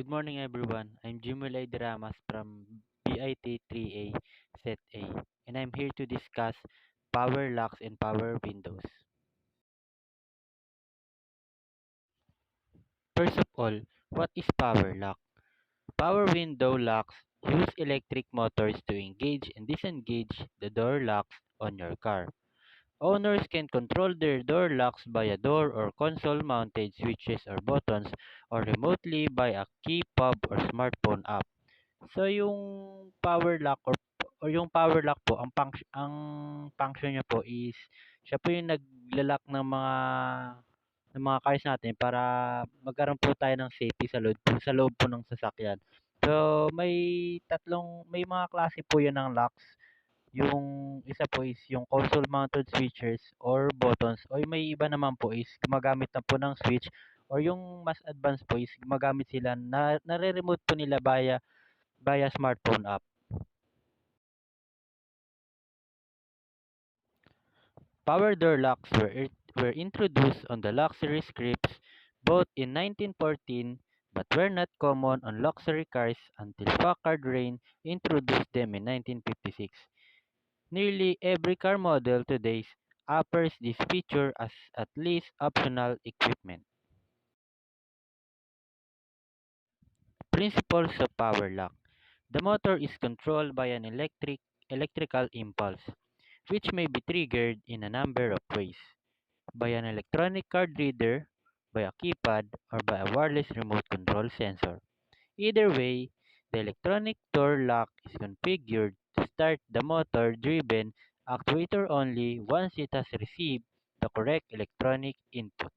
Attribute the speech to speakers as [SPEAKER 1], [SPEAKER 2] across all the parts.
[SPEAKER 1] Good morning, everyone. I'm Jimulay Diramas from BIT 3A Set A, and I'm here to discuss power locks and power windows. First of all, what is power lock? Power window locks use electric motors to engage and disengage the door locks on your car. Owners can control their door locks by a door or console mounted switches or buttons or remotely by a key fob or smartphone app. So yung power lock or yung power lock po ang function niya po is siya po yung nagla-lock ng mga cars natin para magkaroon po tayo ng safety sa loob po ng sasakyan. So may mga klase po 'yan ng locks. Yung isa po is yung console mounted switches or buttons o yung may iba naman po is gumagamit na po ng switch or yung mas advanced po is gumagamit sila na nare-remote po nila via smartphone app. Power door locks were introduced on the luxury scripts both in 1914 but were not common on luxury cars until Packard Rain introduced them in 1956. Nearly every car model today offers this feature as at least optional equipment. Principles of power lock. The motor is controlled by an electrical impulse, which may be triggered in a number of ways. By an electronic card reader, by a keypad, or by a wireless remote control sensor. Either way, the electronic door lock is configured to start the motor-driven actuator only once it has received the correct electronic input.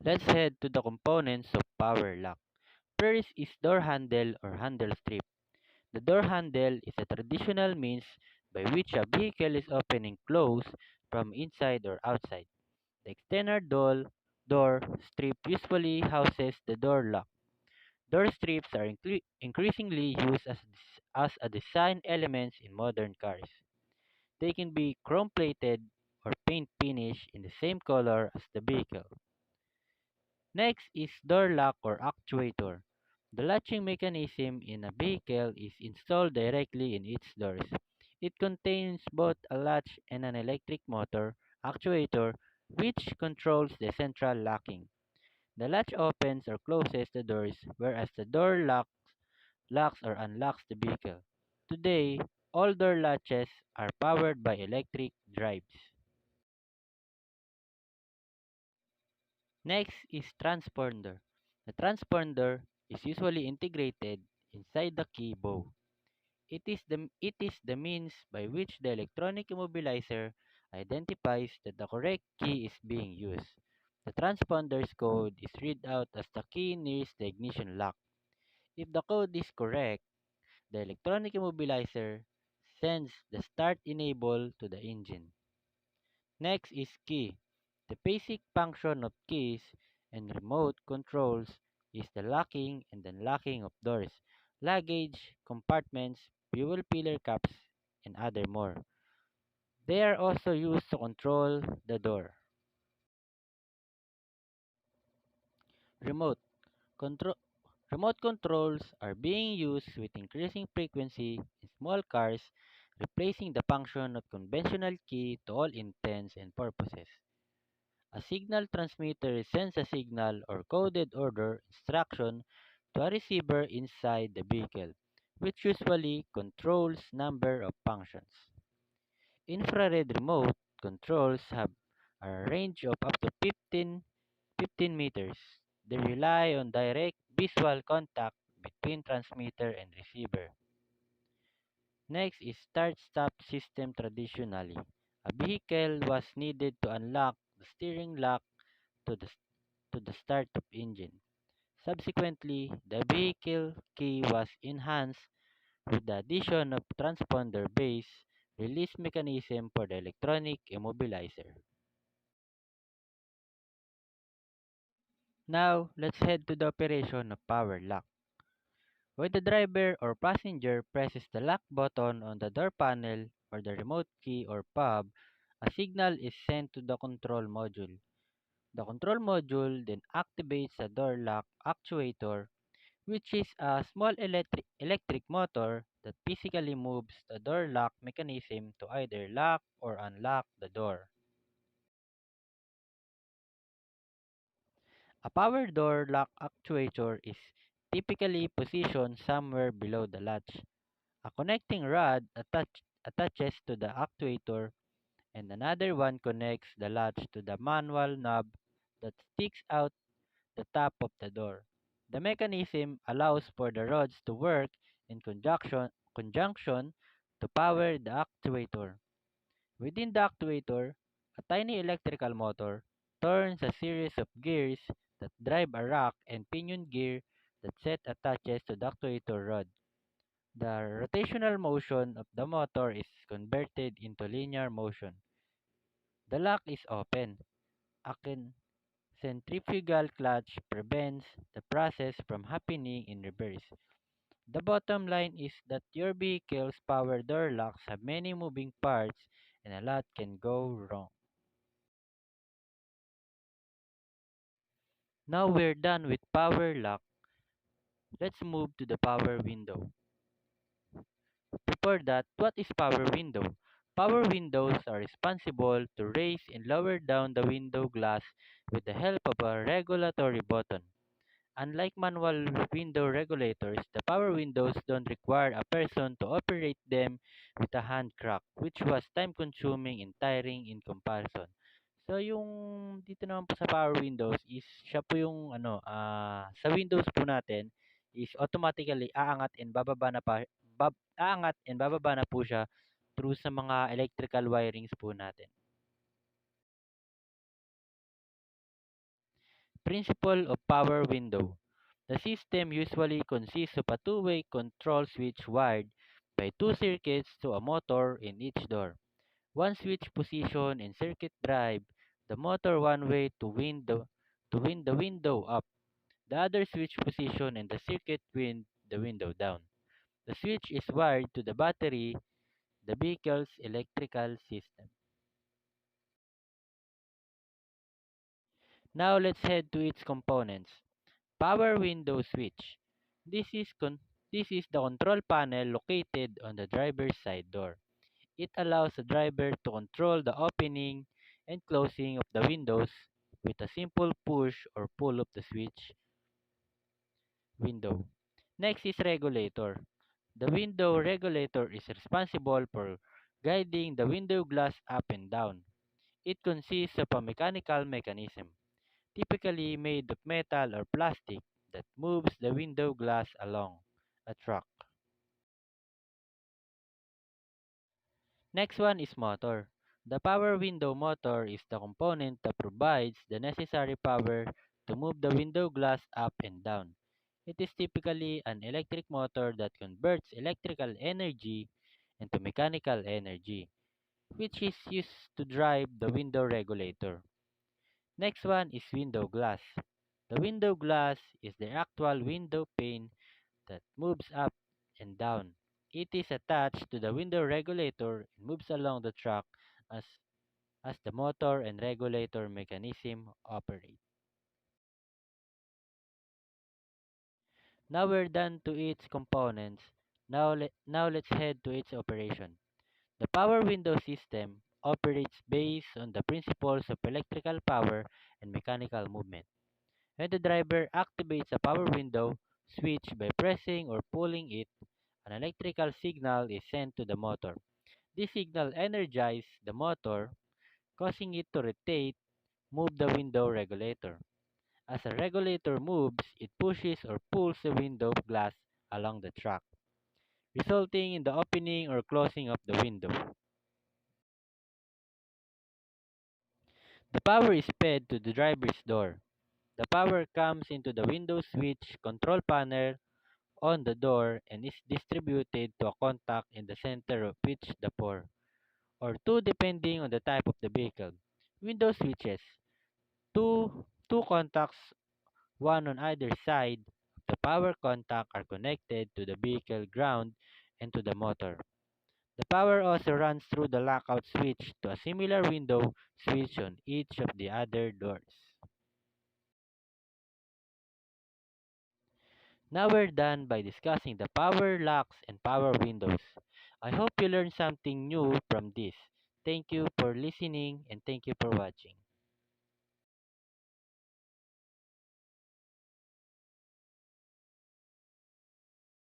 [SPEAKER 1] Let's head to the components of power lock. First is door handle or handle strip. The door handle is a traditional means by which a vehicle is opened and closed from inside or outside. The external door strip usually houses the door lock. Door strips are increasingly used as a design element in modern cars. They can be chrome plated or paint finish in the same color as the vehicle. Next is door lock or actuator. The latching mechanism in a vehicle is installed directly in its doors. It contains both a latch and an electric motor actuator which controls the central locking. The latch opens or closes the doors, whereas the door locks or unlocks the vehicle. Today, all door latches are powered by electric drives. Next is transponder. The transponder is usually integrated inside the key bow. It is the means by which the electronic immobilizer identifies that the correct key is being used. The transponder's code is read out as the key nearest the ignition lock. If the code is correct, the electronic immobilizer sends the start enable to the engine. Next is key. The basic function of keys and remote controls is the locking and unlocking of doors, luggage, compartments, fuel filler caps, and other more. They are also used to control the door. Remote control Remote controls are being used with increasing frequency in small cars, replacing the function of conventional key to all intents and purposes. A signal transmitter sends a signal or coded order instruction to a receiver inside the vehicle, which usually controls number of functions. Infrared remote controls have a range of up to 15 meters. They rely on direct visual contact between transmitter and receiver. Next is start-stop system traditionally. A vehicle was needed to unlock the steering lock to the, to the start-up engine. Subsequently, the vehicle key was enhanced with the addition of transponder-based release mechanism for the electronic immobilizer. Now, let's head to the operation of power lock. When the driver or passenger presses the lock button on the door panel or the remote key or fob, a signal is sent to the control module. The control module then activates a door lock actuator, which is a small electric motor that physically moves the door lock mechanism to either lock or unlock the door. A power door lock actuator is typically positioned somewhere below the latch. A connecting rod attaches to the actuator, and another one connects the latch to the manual knob that sticks out the top of the door. The mechanism allows for the rods to work in conjunction to power the actuator. Within the actuator, a tiny electrical motor turns a series of gears that drive a rack and pinion gear that set attaches to the actuator rod. The rotational motion of the motor is converted into linear motion. The lock is open. A centrifugal clutch prevents the process from happening in reverse. The bottom line is that your vehicle's power door locks have many moving parts and a lot can go wrong. Now we're done with power lock, let's move to the power window. Before that, what is power window? Power windows are responsible to raise and lower down the window glass with the help of a regulatory button. Unlike manual window regulators, the power windows don't require a person to operate them with a hand crank, which was time-consuming and tiring in comparison. So yung dito naman po sa power windows is siya po yung sa Windows po natin is automatically aangat and bababa na aangat and bababa na po siya through sa mga electrical wirings po natin. Principle of power window. The system usually consists of a two-way control switch wired by two circuits to a motor in each door. One switch position and circuit drive the motor one way to wind the window up. The other switch position and the circuit wind the window down. The switch is wired to the battery, the vehicle's electrical system. Now let's head to its components. Power window switch. This is the control panel located on the driver's side door. It allows the driver to control the opening and closing of the windows with a simple push or pull of the switch window. Next is regulator. The window regulator is responsible for guiding the window glass up and down. It consists of a mechanical mechanism, typically made of metal or plastic, that moves the window glass along a track. Next one is motor. The power window motor is the component that provides the necessary power to move the window glass up and down. It is typically an electric motor that converts electrical energy into mechanical energy, which is used to drive the window regulator. Next one is window glass. The window glass is the actual window pane that moves up and down. It is attached to the window regulator and moves along the track as, as the motor and regulator mechanism operate. Now we're done to its components. Now let's head to its operation. The power window system operates based on the principles of electrical power and mechanical movement. When the driver activates a power window switch by pressing or pulling it, an electrical signal is sent to the motor. This signal energizes the motor, causing it to rotate, move the window regulator. As a regulator moves, it pushes or pulls the window glass along the track, resulting in the opening or closing of the window. The power is fed to the driver's door. The power comes into the window switch control panel on the door and is distributed to a contact in the center of each the door, or two depending on the type of the vehicle. Window switches. Two contacts, one on either side of the power contact, are connected to the vehicle ground and to the motor. The power also runs through the lockout switch to a similar window switch on each of the other doors. Now we're done by discussing the power locks and power windows. I hope you learned something new from this. Thank you for listening and thank you for watching.